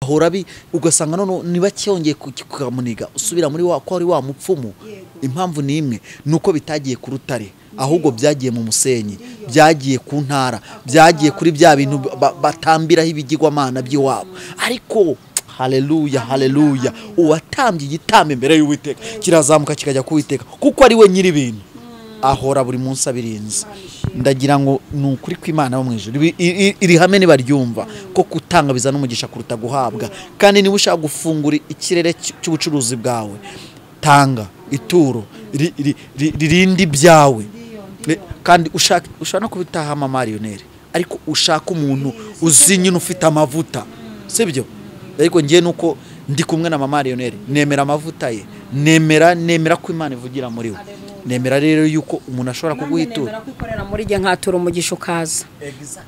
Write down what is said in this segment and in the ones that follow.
ahorabi ugasanga none niba cyongeye kukamuniga usubira muri wa ko ari wa mupfumu impamvu ni imwe nuko bitagiye ku rutare ahubwo byagiye mu musenyi byagiye ku ntara byagiye kuri bya bintu batambiraho ibigirwamana by'iwabo ariko haleluya haleluya uwatambye igitambo imbere y'Uwiteka kirazamuka kikajya kuwiteka kuko ari we nyiri ibintu ahora buri munsi abirinze ndagira ngo nukuri kw'Imana bo mwijuru iri hame ni baryumva ko kutanga bizana umugisha kuruta guhabwa kandi niba ushaka gufungura ikirere cy'ubucuruzi bwawe tanga ituro ririndi byawe kandi ushaka no kubitaha MAMAN LIONEL ariko ushaka umuntu uzinyine ufite amavuta sibyo ariko ngiye nuko ndi kumwe na MAMAN LIONEL nemera amavuta ye nemera ko Imana ivugira muri we nemera rero yuko umuntu ashobora kuguhitura nemera kwikorera muri je nkatura umugisha ukaza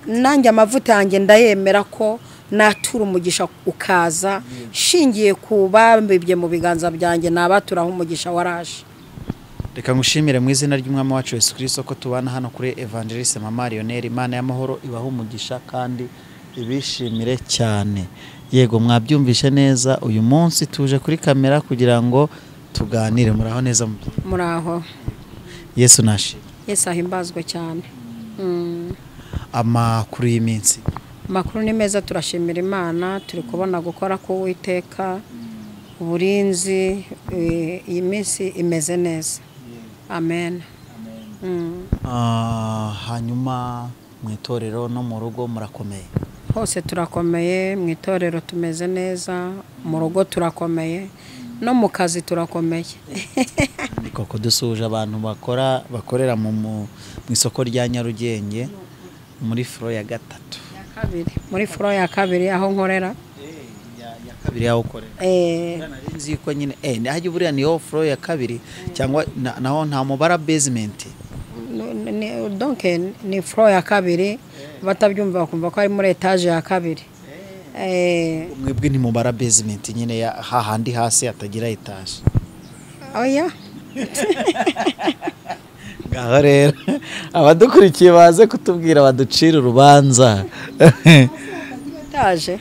nanjye amavuta yanjye ndayemera ko natura umugisha ukaza shingiye ku bambibye mu biganza byanjye nabaturaho umugisha waraje. Reka ngushimire mu izina ry'umwami wacu Yesu Kristo ko tubana hano kuri Evangeliste MAMAN LIONEL. Imana y'amahoro ibaha umugisha kandi ibishimire cyane. Yego mwabyumvishe neza uyu munsi tuje kuri kamera kugira ngo tuganire muraho neza muraho. Yesu nashi. Yesu ahimbazwe cyane. Amakuru y'iminsi. Amakuru ni meza turashimira Imana turi kubona gukora ko Uwiteka uburinzi iyi minsi imeze neza. Amen. Hanyuma mu itorero no mu rugo murakomeye. Hose turakomeye, mu itorero tumeze neza, mu rugo turakomeye, no mu kazi turakomeye. Koko dusuje abantu bakorera mu isoko rya Nyarugenge muri furo ya gatatu. Muri furo ya kabiri aho nkorera. Ya kabiri aho ukorera. Nzi ko nyine haje buriya ni ho furo ya kabiri cyangwa naho nta mubara basement. Donc ni furo ya kabiri batabyumva bakumva ko ari muri etage ya kabiri. Mwebwe ni mubara basement nyine ya hahandi hasi atagira etage. Oya. Ngaho rero abadukurikiye baze kutubwira baducira urubanza. Etage.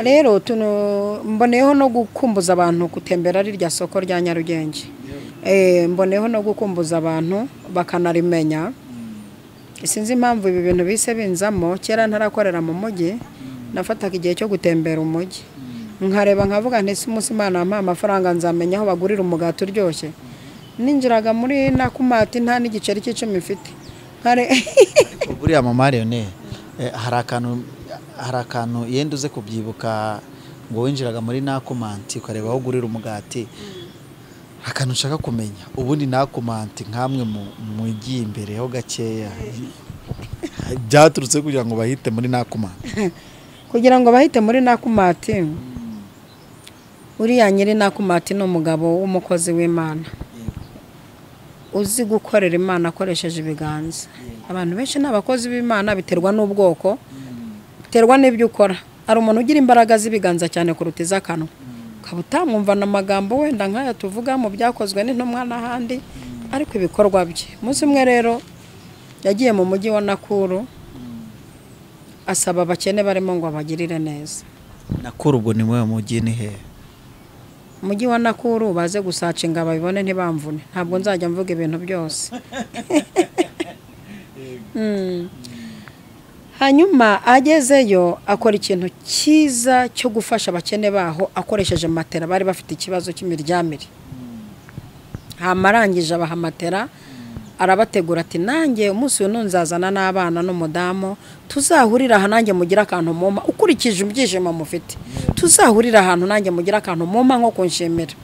Rero mboneyeho no gukumbuza abantu gutembera ari rya soko rya Nyarugenge. Mboneyeho no gukumbuza abantu bakanarimenya. Sinzi impamvu ibi bintu bise binzamo kera ntarakorera mu mujyi nafataga igihe cyo gutembera umujyi nkareba nkavuga nti si umunsi Imana ampa amafaranga nzamenya aho bagurira umugati uryoshye ninjiraga muri nakumati nta n'igiceri cy'icumi mfite buriya MAMAN LIONEL hari akantu yenda uze kubyibuka ngo winjiraga muri nakumanti ukareba aho ugurira umugati akantu nshaka kumenya ubundi nakumanti nkamwe mu giye imbere ho gakeya byaturutse kugira ngo bahite muri nakumanti kugira ngo bahite muri nakumati uriya nyiri nakumati no mugabo w'umukozi w'Imana uzi gukorera Imana akoresheje ibiganza. Abantu benshi n'abakozi b'Imana biterwa n'ubwoko biterwa n'ibyo ukora. Ari umuntu ugira imbaraga z'ibiganza cyane kuruta iz'akanwa kabutamwumva n'amagambo wenda nkaya tuvuga mu byakozwe n'intumwa n'ahandi ariko ibikorwa bye. Muzi mwe rero yagiye mu mujyi wa Nakuru asaba abakene barimo ngo abagirire neza. Nakuru ubwo ni mwe mujyi ni he? Mujyi wa Nakuru baze gusacinga babibone ntibamvune ntabwo nzajya mvuga ibintu byose. Hanyuma agezeyo akora ikintu cyiza cyo gufasha abakene baho akoresheje matera bari bafite ikibazo cy'imiryamire. Hamarangije abaha matera arabategura ati nanjye umunsi uyu nzazana n'abana n'umudamu tuzahurira aha nanjye mugira akantu moma ukurikije ibyishimo mufite tuzahurira ahantu nanjye mugira akantu moma nko kunshimira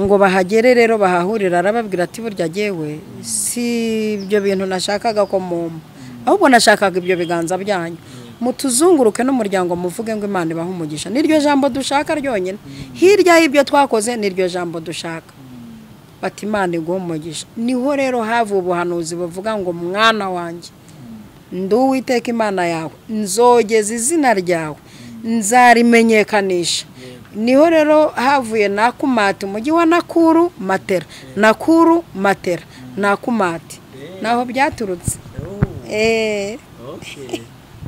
ngo bahagere rero bahahurira arababwira ati burya jewe si ibyo bintu nashakaga ko moma ahubwo nashakaga ibyo biganza byanyu mutuzunguruke n'umuryango muvuge ngo Imana ibaha umugisha niryo jambo dushaka ryonyine hirya y'ibyo twakoze niryo jambo dushaka bati Imana iguhe umugisha. Niho rero havu ubuhanuzi buvuga ngo mwana wanjye Uwiteka Imana yawe nzogeza izina ryawe nzarimenyekanisha. Niho rero havuye nakumati umujyi wa Nakuru matera Nakuru matera nakumati naho byaturutse.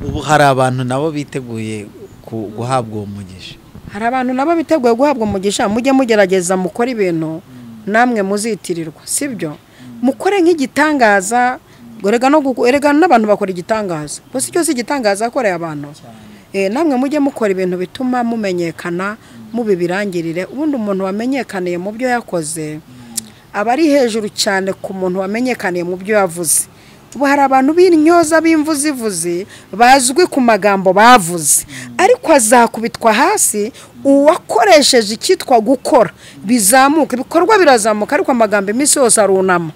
ubu hari abantu nabo biteguye guhabwa uwo mugisha. Hari abantu nabo biteguye guhabwa umugisha, mujye mugerageza mukora ibintu namwe muzitirirwa, sibyo? Mukore nk'igitangaza, erega n'abantu bakora igitangaza. Bose cyose igitangaza akoreye abantu. Namwe mujye mukora ibintu bituma mumenyekana, mubibirangirire. Ubundi umuntu wamenyekaniye mu byo yakoze aba ari hejuru cyane ku muntu wamenyekaniye mu byo yavuze. Ubu hari abantu b'intyoza b'imvuzivuzi bazwi ku magambo bavuze, ariko azakubitwa hasi uwakoresheje ikitwa gukora bizamuka, ibikorwa birazamuka, ariko amagambo iminsi yose arunama.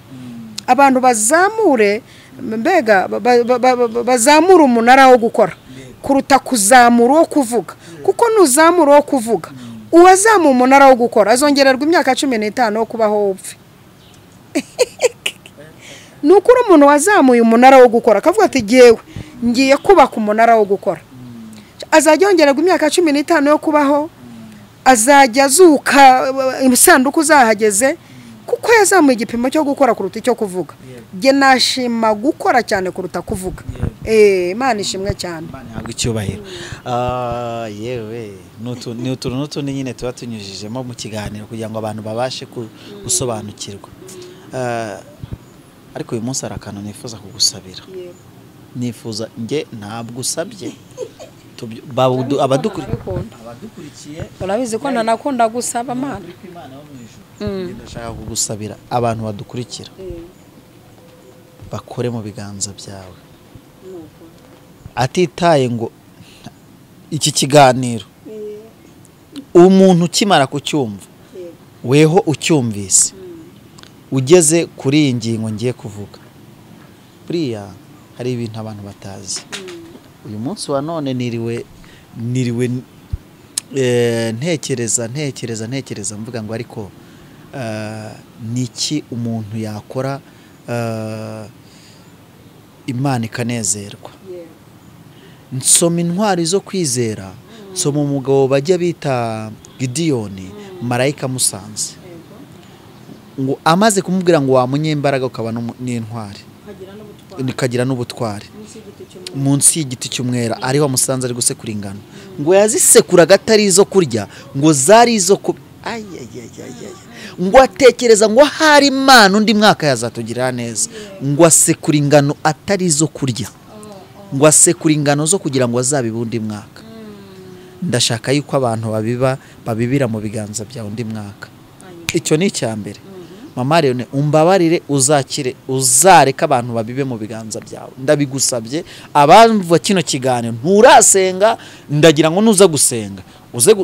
Abantu bazamure, mbega bazamura umunara wo gukora kuruta kuzamura wo kuvuga, kuko nuzamura wo kuvuga uwazamu umunara wo gukora azongererwa imyaka 15 yo kubaho upfe. Nukuri umuntu wazamuye umunara wo gukora akavuga ati jewe ngiye kubaka umunara wo gukora, azajya yongererwa imyaka 15 yo kubaho, azajya azuka imisanduku zahageze, kuko yazamuye igipimo cyo gukora kuruta icyo kuvuga. Je nashima gukora cyane kuruta kuvuga. Imana ishimwe cyane. Ntabwo icyubahiro. Yewe n'utuntu nyine tuba tunyujijemo mu kiganiro kugira ngo abantu babashe gusobanukirwa. Ariko uyu munsi arakana nifuza kugusabira. Nifuza nge ntabwo usabye. Abadukurikiye urabizi ko nanakunda gusaba Imana. Ndashaka kugusabira abantu badukurikira bakore mu biganza byawe, atitaye ngo iki kiganiro umuntu ukimara kucyumva weho ucyumvise ugeze kuri iyi ngingo ngiye kuvuga, buriya hari ibintu abantu batazi. Uyu munsi wa none niriwe ntekereza mvuga ngo ariko niki umuntu yakora Imana ikanezerwa. Nsoma intwari zo kwizera, nsoma umugabo bajya bita Gidiyoni, marayika musanze ngo amaze kumubwira ngo wamunyembaraga ukaba n'intwari nikagira n'ubutwari munsi y'igiti cy'umwera, ariho musanze ari gusekura ingano, ngo yazisekura gatari izo kurya, ngo zari izo ngo atekereza ngo hari Imana undi mwaka yazatugirira neza, ngo asekura ingano atari izo kurya, ngo asekura ingano zo kugira ngo azabibe undi mwaka. Ndashaka yuko abantu babibira mu biganza bya undi mwaka. Icyo ni icyambere. Mama Leone, umbabarire uzakire, uzareka abantu babibe mu biganza byawe. Ndabigusabye abamva kino kiganiro nturasenga, ndagira ngo nuza gusenga uze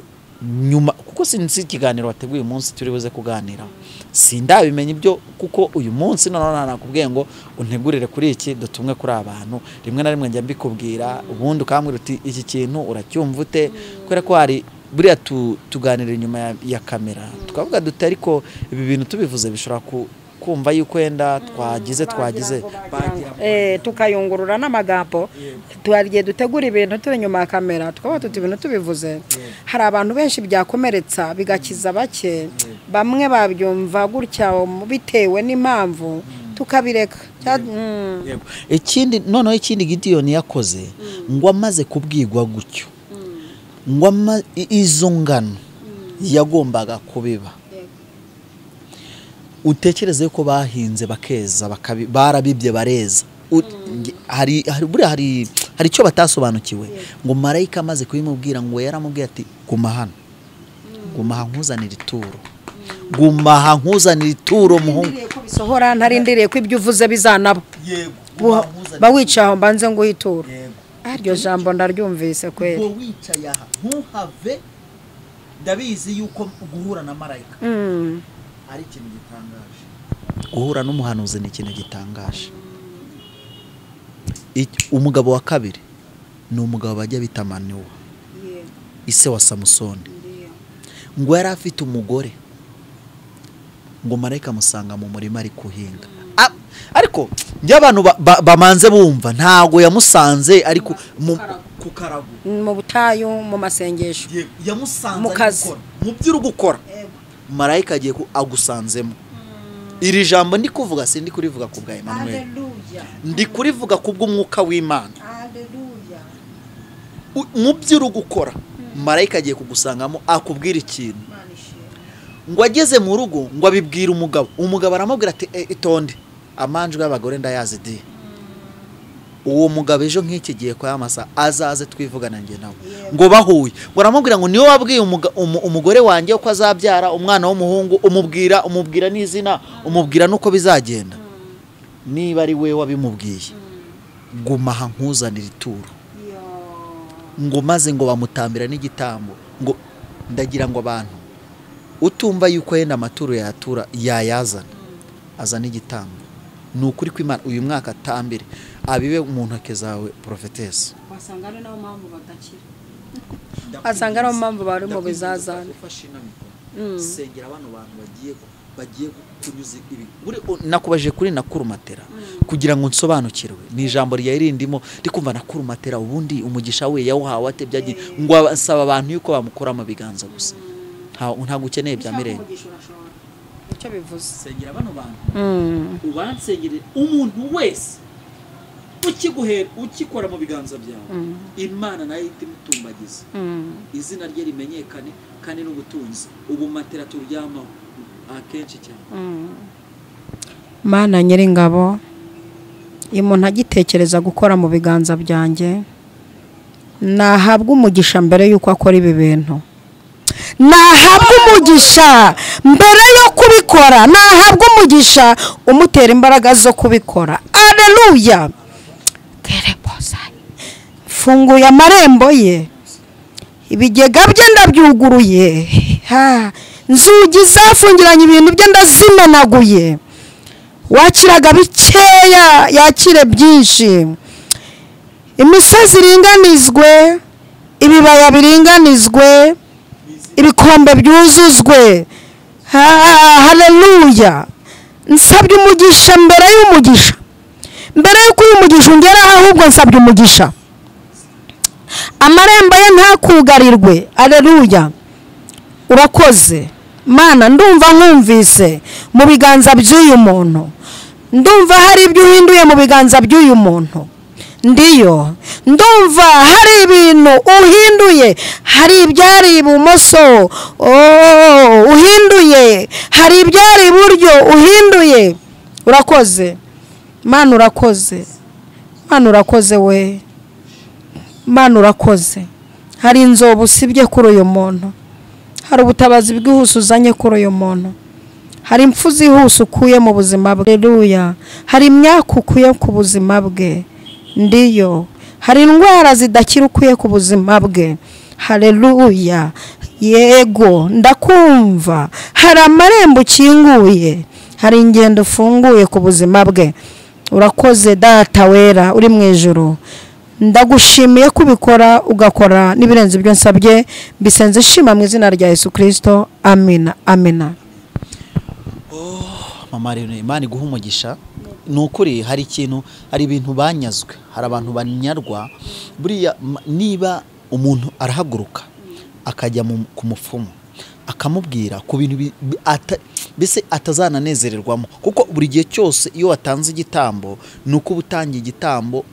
nyuma, kuko sinzi ikiganiro wateguye umunsi turi buze kuganira, sindabimenya ibyo, kuko uyu munsi none nakubwiye ngo untegurire kuri iki dutumwe kuri abantu. Rimwe na rimwe njya mbikubwira, ubundi ukambwira uti iki kintu uracyumva ute, kubera ko hari buriya tuganira inyuma ya kamera tukavuga dute, ariko ibi bintu tubivuze bishobora kumva yuko wenda twagize tukayungurura n'amagambo. Tugiye dutegura ibintu turi inyuma ya kamera tukavuga tuti ibintu tubivuze, hari abantu benshi byakomeretsa bigakiza bake, bamwe babyumva gutya bitewe n'impamvu tukabireka. Ikindi noneho ikindi Gidiyoni yakoze, ngo amaze kubwirwa gutyo, ngo izo ngano yagombaga kubiba. Utekereze yuko bahinze bakeza barabibye bareza, hari icyo batasobanukiwe, ngo marayika amaze kubimubwira ngo yaramubwiye ati guma hano, guma nkuzanira ituro, guma nkuzanira ituro muhungu, bisohora ntarindiriye ko ibyo uvuze bizanabo. Bawicaho mbanze ngo ituro. Aryo jambo ndaryumvise kweli. Ngo wicaye aha ntuhave, ndabizi yuko guhura na marayika ari ikintu gitangaje, guhura n'umuhanuzi ni ikintu gitangaje. Umugabo wa kabiri ni umugabo bajya bita Manowa, ise wa Samusoni, ngo yari afite umugore, ngo marayika musanga mu murima ari kuhinga. Ariko by'abantu bamanze bumva, ntago yamusanze ariko ku karago, mu butayu, mu masengesho, yamusanze mu kazi, mu by'uru gukora, marayika agiye agusanzemo. Iri jambo ndi kuvuga kurivuga ku bwa Emmanuel, ndi kurivuga kubwo umwuka w'Imana. mu byo uri gukora marayika agiye kugusangamo akubwira ikintu ngo ageze mu rugo ngo abibwire umugabo aramubwira ati itonde amanjwe y'abagore ndayazi di uwo mugabo ejo nk'iki gihe kwa yamasa azaze twivugana njye nawe ngo bahuye ngo aramubwira ngo niwe wabwiye umugore wanjye ko azabyara umwana w'umuhungu umubwira n'izina umubwira nuko bizagenda niba ari we wabimubwiye guma aha nkuzanira ituro ngo maze ngo bamutambira n'igitambo ngo ndagira ngo abantu utumva yuko yenda amaturo yatura yayazana azana igitambo ni ukuri kw'Imana uyu mwaka atambire abibe mu ntoke zawe prophetess wasanga ari naho mpamvu badakira asanga ari mpamvu bari mu bizazana sengera abantu bagiye kunyuza ibi nakubaje kuri nakurumatera kugira ngo nsobanukirwe ni ijambo ryarindimo ndikumva nakurumatera ubundi umugisha we yawuhawe atebyagiye ngo asaba abantu yuko bamukora mu biganza gusa nta gukeneye bya mirenge icyo bivuze sengera abantu ubansengere umuntu wese ukikora mu biganza byawe Imana nayo itimutumbagiza izina rye rimenyekane kandi n'ubutunzi ubu matera turyamaho akenshi cyane Mana Nyiringabo iyo umuntu agitekereza gukora mu biganza byanjye nahabwa umugisha mbere yuko akora ibi bintu nahabwa umugisha mbere yo kubikora nahabwa umugisha umutera imbaraga zo kubikora aleluya funguye amarembo ye ibigega bye ndabyuguruye nzugi zafungiranye ibintu bye ndazimenaguye wakiraga bikeya yakire byinshi imisozi iringanizwe ibibaya biringanizwe ibikombe byuzuzwe haleluya nsabye umugisha mbere y'umugisha mbere yuko uyu mugisha ungeraho ahubwo nsabye umugisha amarembo ye ntakugarirwe aleluya urakoze Mana ndumva nkumvise mu biganza by'uyu muntu ndumva hari ibyo uhinduye mu biganza by'uyu muntu ndiyo ndumva hari ibintu uhinduye hari ibyari ibumoso uhinduye hari ibyari iburyo uhinduye urakoze Mana urakoze Mana urakoze we Mana urakoze hari inzobo usibye kuri uyu muntu hari ubutabazi bwihuse uzanye kuri uyu muntu hari impfu zihuse ukuye mu buzima bwe aleluya hari imyaka ukuye ku buzima bwe ndiyo hari indwara zidakira ukuye ku buzima bwe haleluya yego ndakumva hari amarembo ukinguye hari ingendo ufunguye ku buzima bwe urakoze data wera uri mu ijuru ndagushimiye kubikora ugakora n'ibirenze ibyo nsabye bisenze shima mu izina rya Yesu Kristo amina amina Mama Lionel Imana iguhe umugisha nukuri hari ibintu banyazwe hari abantu banyarwa buriya niba umuntu arahaguruka akajya ku mupfumu akamubwira ku bintu bise atazananezererwamo kuko buri gihe cyose iyo watanze igitambo nuko ubutangiye igitambo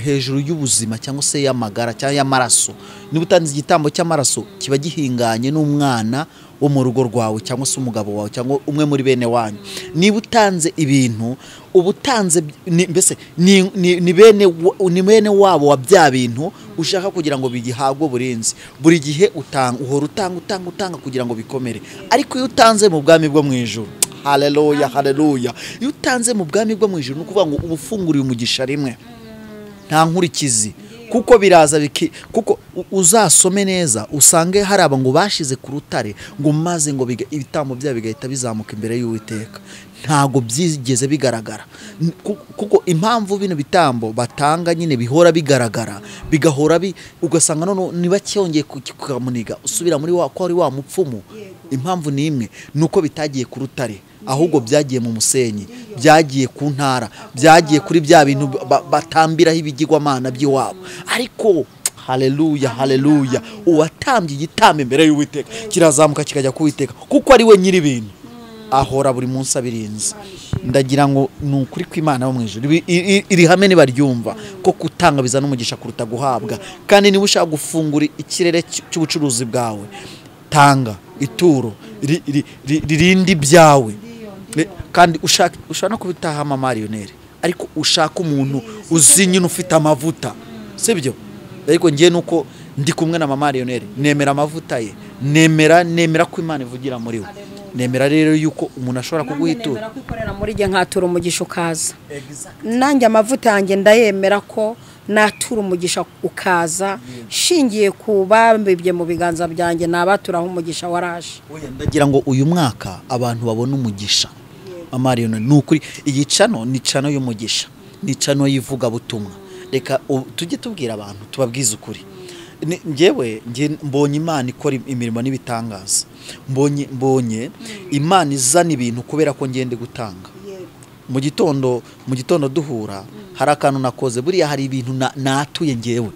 hejuru y'ubuzima cyangwa se y'amagara cyangwa y'amaraso niba utanze igitambo cy'amaraso kiba gihinganye n'umwana wo mu rugo rwawe cyangwa se umugabo wawe cyangwa umwe muri bene wanyu niba utanze ibintu ubutanze mbese ni bene wabo wa bya bintu ushaka kugira ngo bigihabwe burinzi buri gihe uhora utanga kugira ngo bikomere ariko iyo utanze mu bwami bwo mu ijuru haleluya haleluya iyo utanze mu bwami bwo mu ijuru no kuvuga ngo ubufunguriye umugisha rimwe nta nkurikizi kuko biraza kuko uzasome neza usange hari ngo bashize ku rutare ngo maze ngo ibitambo byabo bigahita bizamuka imbere y'Uwiteka ntago byigeze bigaragara kuko impamvu bino bitambo batanga nyine bihora bigaragara bigahora ugasanga none niba cyongeye kukamuniga usubira muri wa ko ari wa mupfumu impamvu ni imwe nuko bitagiye ku rutare ahubwo byagiye mu musenyi byagiye ku ntara byagiye kuri bya bintu batambiraho ibigirwamana by'iwabo ariko haleluya haleluya uwatambye igitambo imbere y'Uwiteka kirazamuka kikajya ku Uwiteka kuko ari we nyiri ibintu ahora buri munsi abirinze ndagira ngo nukuri kw'Imana yo mwijuru iri hame ni baryumva ko kutanga bizana umugisha kuruta guhabwa kandi niba ushaka gufungura ikirere cy'ubucuruzi bwawe tanga ituro ririndi byawe kandi ushaka no kubitaha MAMAN LIONEL ariko ushaka umuntu uzinyine ufite amavuta sibyo ariko ngiye nuko ndi kumwe na MAMAN LIONEL nemera amavuta ye nemera ko Imana ivugira muri we nemera rero yuko umuntu ashobora kuguhitura nemera kwikorera muri je nkatura umugisha ukaza nanjye amavuta yanjye ndayemera ko natura umugisha ukaza shingiye ku bambibye mu biganza byanjye nabaturaho umugisha waraje ndagira ngo uyu mwaka abantu babona umugisha MAMAN LIONEL nukuri iyi cano ni cano y'umugisha ni cano yivuga butumwa reka tujye tubwira abantu tubabwiza ukuri ngewe mbonye Imana ikora imirimo n'ibitangaza mbonye Imana izana ibintu kubera ko ngende gutanga mu gitondo duhura hari akantu nakoze buriya hari ibintu natuye ngewe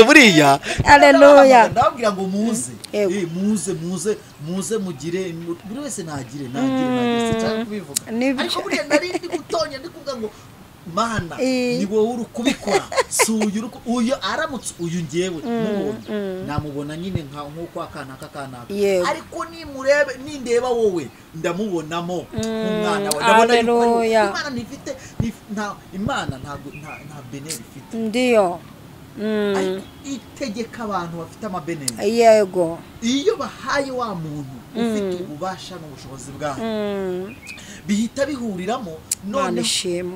buriya haleluya ndabwira ngo muze mugire buri wese nagire cyangwa kubivuga ariko buriya nari ndi gutonya ndi kuvuga ngo Mana ni wowe uri kubikora uyu aramutse uyu ngewe namubona nyine nk'uko akana ariko nimurebe nindeba wowe ndamubonamo umwana wawe ndabona yuko Imana nifite Imana nta beneri ifite ndiyo itegeka abantu bafite amabeneri yego iyo bahaye wa muntu ufite ububasha n'ubushobozi bwawe bihita bihuriramo none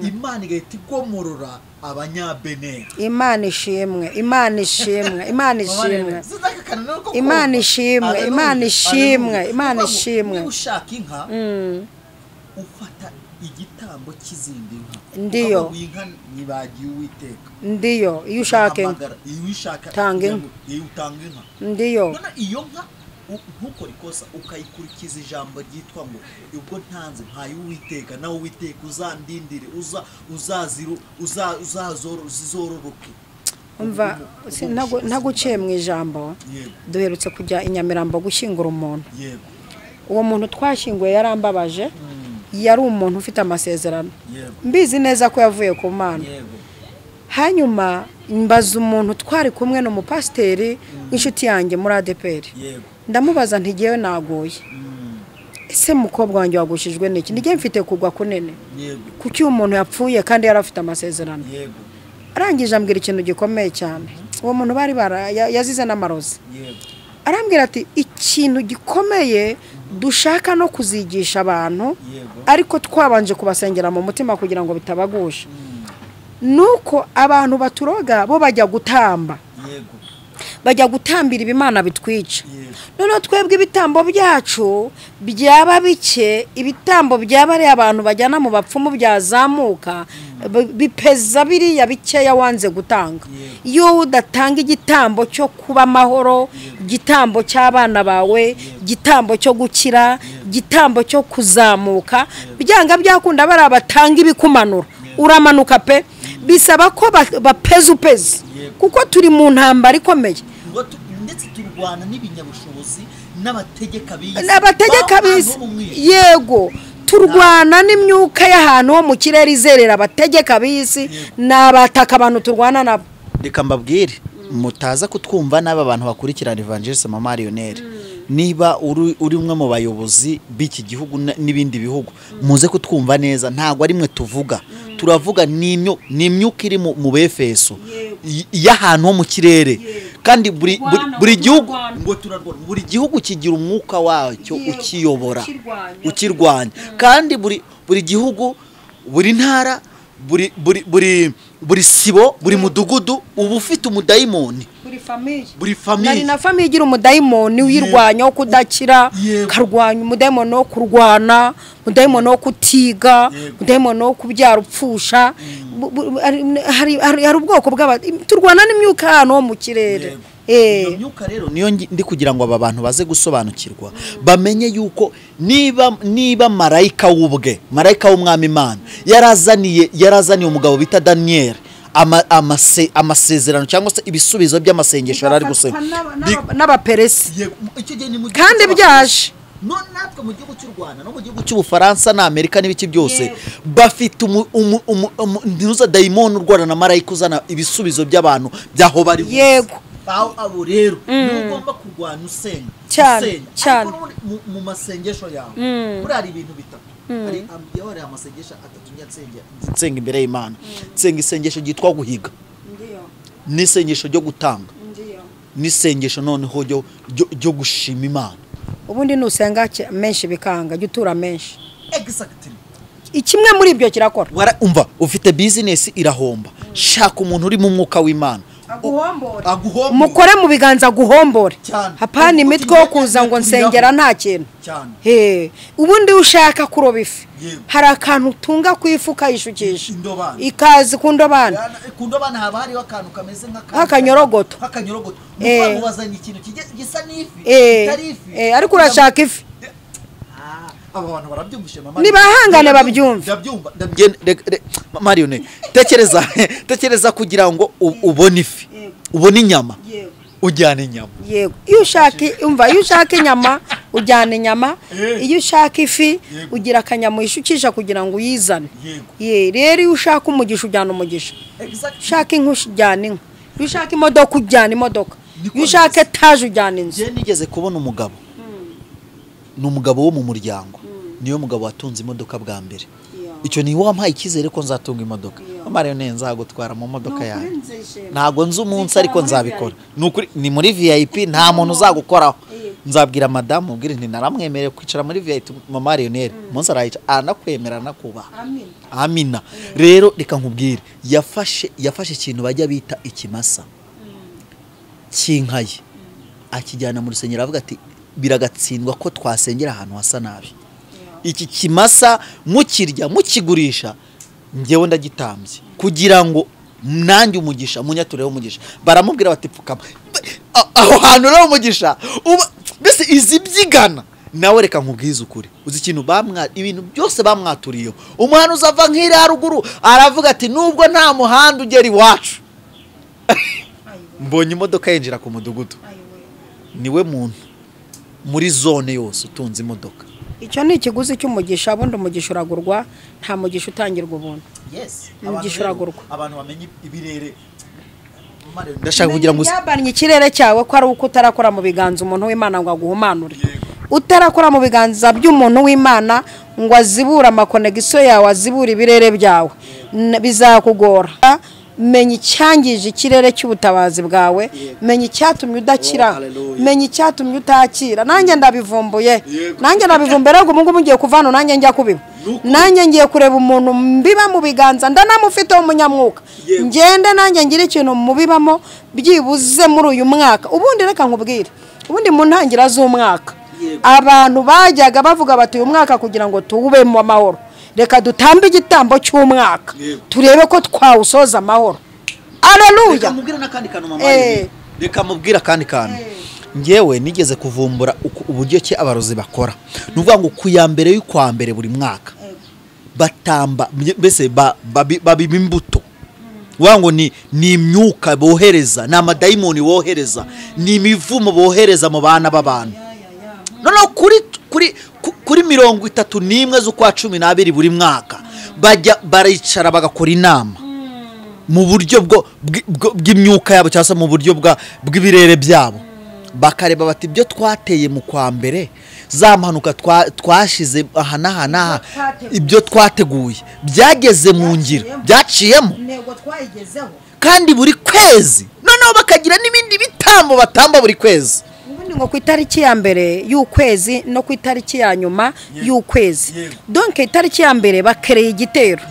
Imana igahita igomorora abanyabeneri Imana ishimwe Imana ishimwe Imana ishimwe Imana ishimwe Imana ishimwe Imana ishimwe ushaka inka ufata igitambo cy'izindi nka ndiyo inka nibagiye Uwiteka ndiyo iyo ushaka tanga inka ndiyo none iyo nka ntukore ikosa ukayikurikiza ijambo ryitwa ngo ubwo ntanze mpaye Uwiteka nawe Uwiteka uzandindire uzazororoke umva ntaguciye mu ijambo duherutse kujya i Nyamirambo gushyingura umuntu uwo muntu twashyinguye yarambabaje yari umuntu ufite amasezerano mbizi neza ko yavuye ku Mana hanyuma mbaza umuntu twari kumwe n'umupasiteri w'inshuti yanjye muri ADPR ndamubaza ntigiyewe naguye ese mukobwa wanjye wagushijwe n'iki nige mfite kugwa kunene kuki umuntu yapfuye kandi yari afite amasezerano arangije ambwira ikintu gikomeye cyane uwo muntu bari yazize n'amarozi arambwira ati ikintu gikomeye dushaka no kuzigisha abantu ariko twabanje kubasengera mu mutima kugira ngo bitabagusha nuko abantu baturoga bo bajya gutamba bajya gutambira ibimana bitwica none twebwe ibitambo byacu byaba bike ibitambo byaba ari abantu bajyana mu bapfumu byazamuka bipeza biriya bikeya wanze gutanga iyo udatanga igitambo cyo kuba amahoro igitambo cy'abana bawe igitambo cyo gukira igitambo cyo kuzamuka byanga byakunda bari abatanga ibikumanura uramanuka pe bisaba ko bapeza upezi kuko turi mu ntambara ikomeye ndetse turwana n'ibinyabushobozi n'abategeka bisi yego turwana n'imyuka y'ahantu ho mu kirere izerera abategeka bisi n'abataka abantu turwana nabo reka mbabwire mutaza kutwumva n'aba bantu bakurikirana Evangelist MAMAN LIONEL niba uri umwe mu bayobozi b'iki gihugu n'ibindi bihugu muze kutwumva neza ntago ari mwe tuvuga turavuga n'imyuka iri mu Befeso y'ahantu ho mu kirere kandi buri gihugu ngo turarwana buri gihugu kigira umwuka wacyo ukiyobora ukirwanya kandi buri gihugu buri ntara buri sibo buri mudugudu uba ufite umudayimoni buri famiye nari na famiye igira umudayimoni wirwanya wo kudakira karwanya umudayimoni wo kurwana umudayimoni wo kutiga umudayimoni wo kubyara upfusha hari ubwoko turwana n'imyuka hano ho mu kirere iyo myuka rero niyo ndi kugira ngo aba bantu baze gusobanukirwa bamenye yuko niba marayika w'ubwe marayika w'umwami Imana yarazaniye umugabo bita Daniel amasezerano cyangwa se ibisubizo by'amasengesho ari gusaba n'abaperesi kandi byaje none natwe mu gihugu cy'u Rwanda no mu gihugu cy'Ubufaransa na Amerika n'ibiki byose bafite ntuza daimon urwana na marayika uzana ibisubizo by'abantu byaho bari yego abo rero ugomba kurwana usenga cyane mu masengesho yawe kuri ari ibintu bitatu ari ambyore amasengesho atatu nsenga imbere y'Imana nsenga isengesho gitwa guhiga n'isengesho ryo gutanga n'isengesho noneho ryo gushima Imana ubundi nusenga menshi bikanga jutura menshi exactly ikimwe muri ibyo kirakora umva ufite business irahomba shaka umuntu uri mu mwuka w'Imana aguhombore mukore mu biganza guhombore hapana imitwe yo kuza ngo nsengera nta kintu ubundi ushaka kuroba ifi hari akantu tunga kwifuka yishukisha ikaze kundobana haba hariho akantu kameze nk'akanyorogoto mubazanye ikintu gisa n'ifi kitari ifi ariko urashaka ifi aba bantu barabyumvishe mama nibahangane babyumve Marione tekereza kugira ngo ubone ifi ubone inyama ujyana inyama yego iyo ushaka inyama ujyana inyama iyo ushaka ifi ugira akanyama yishukisha kugira ngo uyizane rero iyo ushaka umugisha ujyana umugisha ushaka inka ujyana inka iyo ushaka imodoka ujyana imodoka iyo ushaka etaje ujyana inzu nigeze kubona umugabo ni umugabo wo mu muryango niyo mugabo watunze imodoka bwa mbere icyo ni wampaye ikizere ko nzatunga imodoka Marione nzagutwara mu modoka yawe ntago nzi umunsi ariko nzabikora ni muri VIP nta muntu uzagukoraho nzabwira madamu ubwire nti naramwemereye kwicara muri VIP mama Lionel umunsi arayica anakwemera nakubaha amina rero reka nkubwire yafashe ikintu bajya bita ikimasa cy'inkaye akijyana mu rusengero avuga ati biragatsindwa ko twasengera ahantu hasa nabi iki kimasa mukirya mukigurisha ngewe ndagitambye kugira ngo nanjye umugisha munyatureho umugisha baramubwira bati pfukama aho hantu rero umugisha mbese izi byigana nawe reka nkubwize ukuri uzi ikintu ibintu byose bamwaturiyeho umuhanda uzava nk'iri haruguru aravuga ati nubwo nta muhanda ugera iwacu mbonye imodoka yinjira ku mudugudu niwe muntu muri zone yose utunze imodoka icyo ni ikiguzi cy'umugisha abundi umugisha uragurwa nta mugisha utangirwa ubuntu umugisha uragurwa abantu bamenye ibirere ndashaka kugira ngo yabanye ikirere cyawe ko ari uko utarakora mu biganza umuntu w'Imana ngo aguhumanure utarakora mu biganza by'umuntu w'Imana ngo azibura amakonegisiyo yawe azibura ibirere byawe bizakugora menya icyangije ikirere cy'ubutabazi bwawe menya icyatumye udakira menya icyatumye utakira nanjye ndabivumbuye ngo ubu ngiye kuvana nanjye njya kubiba nanjye ngiye kureba umuntu mbiba mu biganza ndanamufiteho umunyamwuka ngende nanjye ngira ikintu mubibamo byibuze muri uyu mwaka ubundi reka nkubwire ubundi mu ntangira z'umwaka abantu bajyaga bavuga bati uyu mwaka kugira ngo tuwubemo amahoro reka dutambe igitambo cy'umwaka turebe ko twawusoza amahoro haleluya reka mubwira kandi kantu ngewe nigeze kuvumbura uburyo ki abarozi bakora nuvuga ngo ku ya mbere y'ukwa mbere buri mwaka batamba mbese babiba imbuto wango ni imyuka bohereza na amadayimoni bohereza ni imivumo bohereza mu bana b'abantu noneho kuri 31 z'ukwa 12 buri mwaka bajya baricara bagakora inama mu buryo bw'imyuka yabo cyangwa se mu buryo bw'ibirere byabo bakareba bati ibyo twateye mu kwa mbere za mpanuka twashize aha n'aha ibyo twateguye byageze mu ngiro byaciyemo kandi buri kwezi noneho bakagira n'ibindi bitambo batamba buri kwezi ngo ku itariki ya mbere y'ukwezi no ku itariki ya nyuma y'ukwezi donc itariki ya mbere bakereye igitero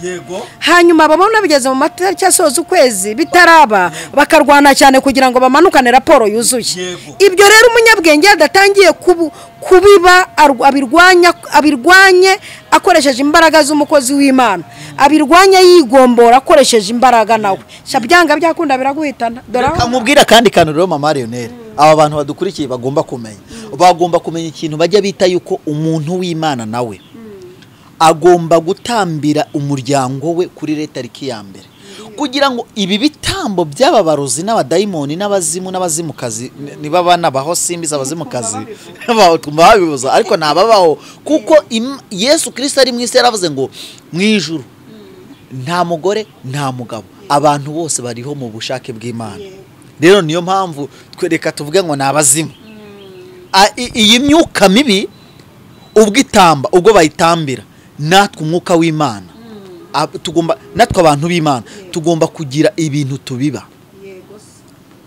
hanyuma babona bigeze mu matariki asoza ukwezi bitaraba bakarwana cyane kugira ngo bamanukane raporo yuzuye ibyo rero umunyabwenge adatangiye kubiba abirwanye akoresheje imbaraga z'umukozi w'Imana abirwanya yigombora akoresheje imbaraga nawe shabyanga byakunda biraguhitana reka mubwira kandi kantu rero mama Lionel aba bantu badukurikiye bagomba kumenya ikintu bajya bita yuko umuntu w'Imana nawe agomba gutambira umuryango we kuri tariki ya mbere kugira ngo ibi bitambo by'ababarozi n'abadayimoni n'abazimu n'abazimukazi niba banabaho simbiza abazimukazi babibuza ariko nababaho kuko Yesu Kristo ari mu isi yaravuze ngo mu ijuru nta mugore nta mugabo abantu bose bariho mu bushake bw'Imana. Rero niyo mpamvu twereka tuvuge ngo nabazimu. Iyi myuka mibi ubwitamba ubwo bayitambira natwe umwuka w'Imana tugomba natwe abantu b'Imana tugomba kugira ibintu tubiba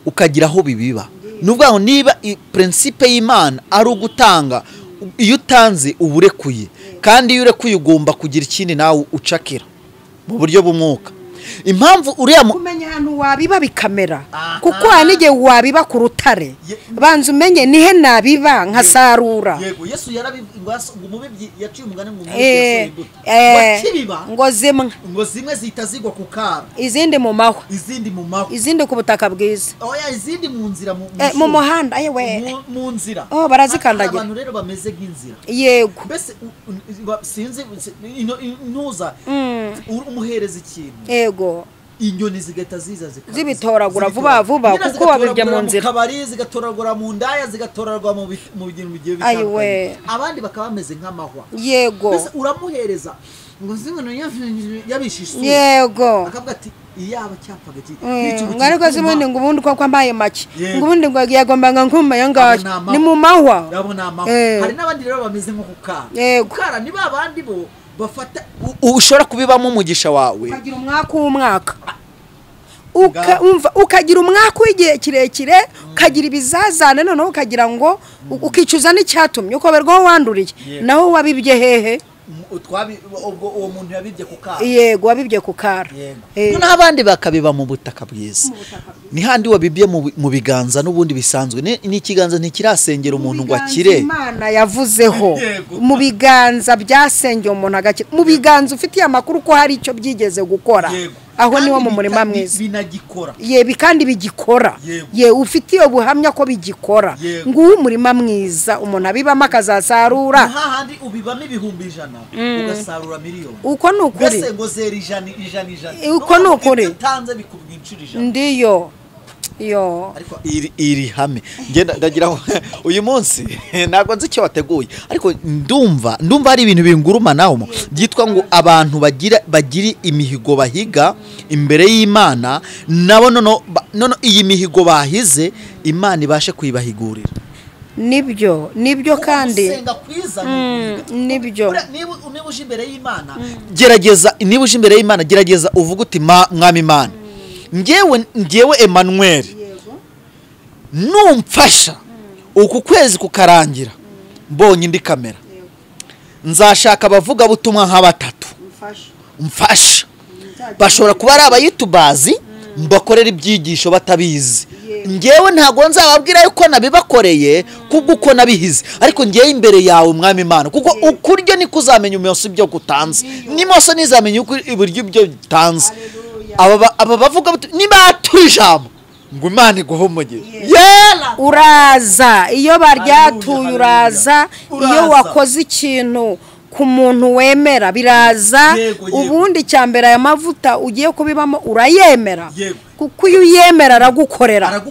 ukagira aho bibiba. Nubwo ngo niba principe y'Imana ari ugutanga, iyo utanze uburekuye, kandi iyo urekuye ugomba kugira ikindi nawe ucakira mu buryo bw'umwuka. Impamvu uriya kumenya ahantu wabiba bikamera kuko hanige wabiba ku rutare banza umenye nihe nabiba nkasarura. Yego Yesu yarabingwasa umubibyi yaciye umugani mu bakibiba ngo zimwe zitazigwa ku kara, izindi mu mahwa, izindi ku butaka bwiza, oya izindi mu nzira mu muhanda ayewe mu nzira barazikandagira. Abantu rero bameze nk'inzira. Yego bese sinzi ntuza umuhereza ikintu. Yego inyoni zigata zibitoragura vuba vuba kuko wabirya mu nzira, kabari zigatoragura mu ndaya, zigatoragura mu bintu bigiye bitandukanye, abandi bakaba bameze nk'amahwa. Yego bese uramuhereza ngo zingano yabishishu. Yego akavuga ati iyaba cyapaga iki ngari ko zimundi ngo ubundi ko kwambaye make ngo ubundi ngo yagomba nkuma yangaje ni mu mahwa. Hari n'abandi rero bameze nko kukara ni babandi bo bafata ushobora kubibamo umugisha wawe, ukagira umwaka w'umwaka ukagira umwaka w'igihe kirekire, ukagira ibizazane, noneho ukagira ngo ukicuza n'icyatumye ukoberwaho wanduriye naho wabibye hehe. uwo muntu yabibye kukara. Yego wabibye kukara. Noneho abandi bakabiba mu butaka bwiza. Ni handi wabibye mu biganza n'ubundi bisanzwe. Ni ikiganza ntikirasengera umuntu ngo akire. Imana yavuzeho mu biganza byasengeye umuntu agakira. Mu biganza ufitiye amakuru ko hari icyo byigeze gukora. Aho niho mu murima mwiza binagikora. Kandi bigikora. Ufitiye ubuhamya ko bigikora. Nguwo umurima mwiza umuntu abibamo akazasarura. Hahandi ubibamo ibihumbi 100 ugasarura miliyoni. Uko nukuri. Bese ngo zera ijana. Uko nukuri. Utanze bikubwinshira ijana. Ndiyo. Yo ariko iri hame ngenda ndagira uyu munsi nago nzi cyo wateguye, ariko ndumva hari ibintu binguruma naho byitwa ngo abantu bagira imihigo bahiga imbere y'Imana, nabo nono iyi mihigo bahize Imana ibashe kuyibahigurira. Nibyo kandi nibyo niba uje imbere y'Imana gerageza uvuga uti mwami Imana, ngewe Emmanuel numfasha uku kwezi kukarangira mbonye indi kamera, nzashaka abavuga butumwa nka 3 mfasha bashobora kuba ari abayitubazi mbakorera ibyigisho batabizi. Ngewe ntago nzababwira yuko nabibakoreye kubwo uko nabihize, ariko ngewe imbere yawe mwami Imana, kuko ukuryo niko uzamenya umyose ibyo gutanze, nimose nizamenya uko iburyo ibyo bitanze. Aba bavuga nibatura ijambo ngo Imana iguhomogere uraza, iyo baryatuye uraza, iyo wakoze ikintu ku muntu wemera biraza. Ubundi cyambere aya mavuta ugiye kubibamo urayemera, kuko iyo uyemera aragukorera.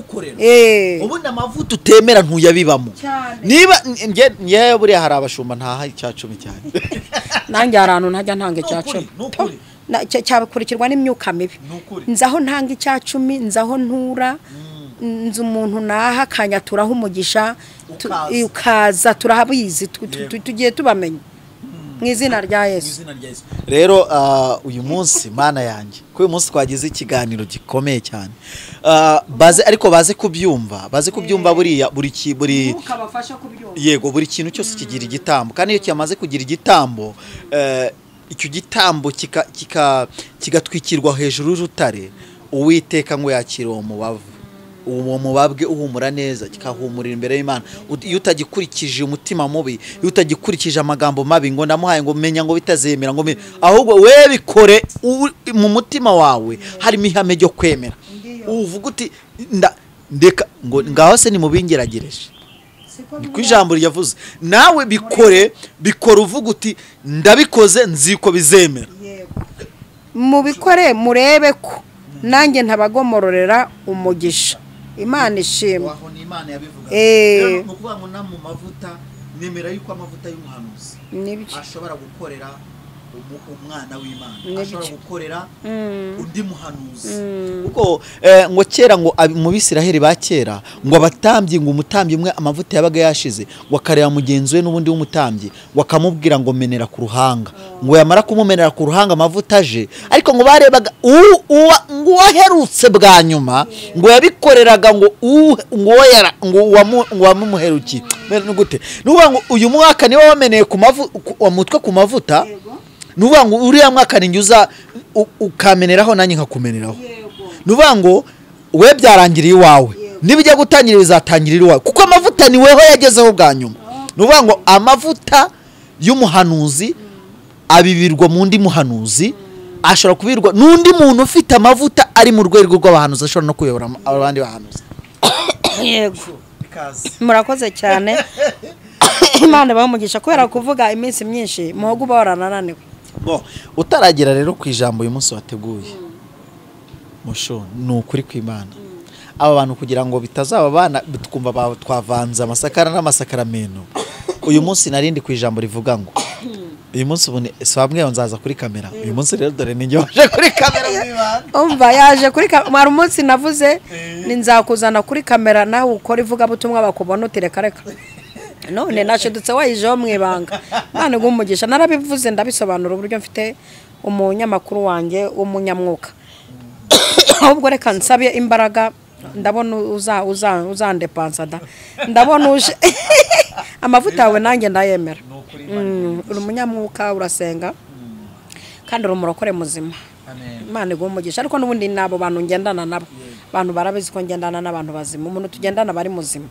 Ubundi amavuta utemera ntuyabibamo. Niba nge buriya hari abashumba ntaha icyacumi cyane nanjye arantu ntajya ntanga icyacumi cyabakurikirwa n'imyuka mibi. Nzaho ntanga icyacumi, nzaho ntura, nzu umuntu naha kanyaturaho umugisha, ukaza turahabizi tugiye tubamenye mu izina rya Yesu. Rero uyu munsi Mana yanjye ko uyu munsi twagize ikiganiro gikomeye cyane, ariko baze kubyumva buriya buri ukabafasha kubyumva. Yego buri kintu cyose kigira igitambo, kandi iyo cyamaze kugira igitambo icyo gitambo kigatwikirwa hejuru y'urutare, Uwiteka ngo yakira uwo mubabwe uhumura neza, kikahumurira imbere y'Imana. Iyo utagikurikije umutima mubi, iyo utagikurikije amagambo mabi ngo ndamuhaye ngo menya ngo bitazemera ngo ahubwo we bikore mu mutima wawe harimo ihame ryo kwemera. Uvuga uti ndeka ngo ngaho se ni mubingeragereje, niko ijambo ryavuze. Nawe bikore uvuga uti ndabikoze nziko bizemera. Mubikore murebe ko nanjye ntabagomororera umugisha. Imana ishimwe. Waho ni Imana yabivuga. Mu kuvuga ngo na mu mavuta nemera yuko amavuta y'umuhanuzi ashobora gukorera umwana w'Imana, ashobora gukorera undi muhanuzi. Kuko ngo kera ngo mu Bisiraheli ba kera ngo abatambyi ngo umutambyi umwe amavuta yabaga yashize ngo akareba mugenzi we n'ubundi w'umutambyi wakamubwira ngo menera ku ruhanga, ngo yamara kumumenera ku ruhanga amavuta aje, ariko ngo barebaga ngo waherutse bwa nyuma ngo yabikoreraga ngo wamumuheruki gute. Nuvuga ngo uyu mwaka niwe wameneye ku mutwe ku mavuta, nuvuga ngo uriya mwaka ninjye uza ukameneraho nanjye nkakumeneraho. Nuvuga ngo we byarangiriye iwawe, nibijya gutangira bizatangirira iwawe, kuko amavuta ni weho yagezeho bwa nyuma. Nuvuga ngo amavuta y'umuhanuzi abibirwa mu ndi muhanuzi, ashobora kubirwa n'undi muntu ufite amavuta ari mu rwego rw'abahanuzi, ashobora no kuyobora abandi bahanuzi. Yego, murakoze cyane. Imana bamugisha kubera kuvuga iminsi myinshi muhogo baranananiwe. Utaragira rero ku ijambo uyu munsi wateguye musho ni ukuri kw'Imana. Aba bantu kugira ngo bitazaba bana twumva twavanze amasakara n'amasakaramentu, uyu munsi narindi ku ijambo rivuga ngo uyu munsi ubu swamwe nzaza kuri kamera. Uyu munsi rero dore ninjye waje kuri kamera. Umva yaje kuri kamera umunsi navuze ninzakuzana kuri kamera nawe ukora ivuga butumwa bakubona utireka reka. None nashidutse wayijeho mwibanga. Mane gumugisha narabivuze ndabisobanura uburyo mfite umunyamakuru wanjye umunyamwuka. Ahubwo reka nsabe imbaraga, ndabona uzandepansa da. Ndabona uje amavuta yawe nanjye ndayemera. Uri umunyamwuka urasenga kandi uri umurokore muzima. Imana igumugisha. Ariko n'ubundi nabo bantu ngendana nabo, abantu barabizi ko ngendana n'abantu bazima, umuntu tugendana bari muzima.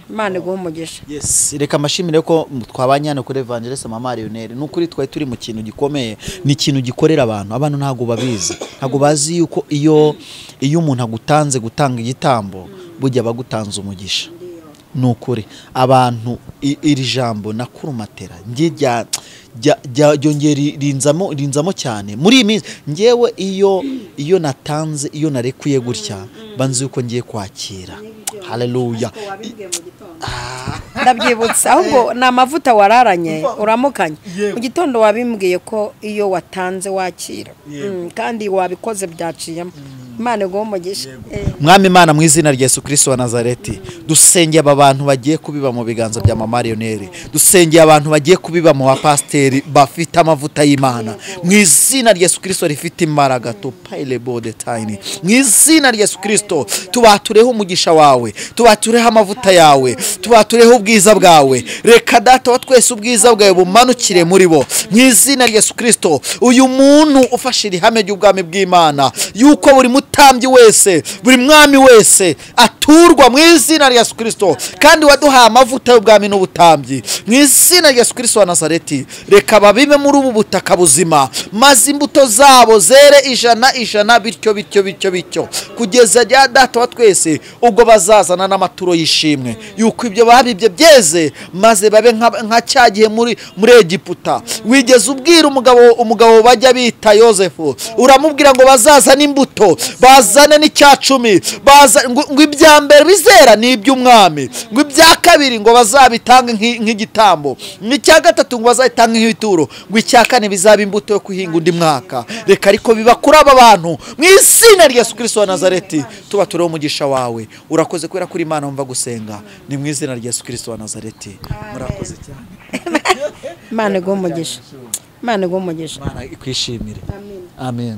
Imana igumugisha. Yes, reka mashimire ko twabanye hano kuri Evangelist Mama Lionel. Nukuri twari turi mu kintu gikomeye, ni ikintu gikorera abantu ntago babizi, ntago bazi yuko iyo umuntu agutanze gutanga igitambo bujya bagutanze umugisha. Nukuri abantu iri jambo nakurumatera njye ryongera rinzamo cyane muri iminsi. Ngewe iyo natanze, iyo narekuye gutya banzi uko ngiye kwakira. Haleluya. Ndabyibutsa ahubwo na mavuta wararanye uramukanye mu gitondo wabimbwiye ko iyo watanze wakira kandi wabikoze byaciyemo. Imana igumugisha. Mwami Imana mu izina rya Yesu Kristo wa Nazareti, dusengeye aba bantu bagiye kubiba mu biganza bya Mama Lionel, dusengeye abantu bagiye kubiba mu bapasteri bafite amavuta y'Imana mu izina rya Yesu Kristo rifite imbaraga to pile body tiny. Mu izina rya Yesu Kristo tubatureho umugisha wawe, tubatureho amavuta yawe, tubatureho ubwiza bwawe. Reka data wa twese ubwiza bwawe bumanukire muri bo mu izina rya Yesu Kristo. Uyu muntu ufashira ihame ry'ubwami bw'Imana yuko buri mutambyi wese, buri mwami wese aturwa mu izina rya Yesu Kristo, kandi waduha amavuta y'ubwami n'ubutambyi mu izina rya Yesu Kristo wa Nazareti. Reka babibe muri ubu butaka buzima, maze imbuto zabo zere ijana bityo kugeza rya data wa twese ubwo bazazana n'amaturo yishimwe yuko ibyo babibye byeze, maze babe nka cyagiye muri Egiputa. Wigeze ubwira umugabo bajya bita Yosefu, uramubwira ngo bazazana imbuto, bazane n'icyacumi, ngo ibya mbere bizera ni iby'umwami, ngo ibya kabiri ngo bazabitange nk'igitambo, n'icya gatatu ngo bazabitange nk'ibituro, ngo icya kane bizaba imbuto yo kuhinga undi mwaka. Reka ariko biba kuri aba bantu mu izina rya Yesu Kristo wa Nazareti. tubatureho umugisha wawe. Urakoze kubera kuri Imana umva gusenga, ni mu izina rya Yesu Kristo wa Nazareti. Murakoze cyane. Imana igumugisha. Imana igumugisha. Imana ikwishimire. Amen.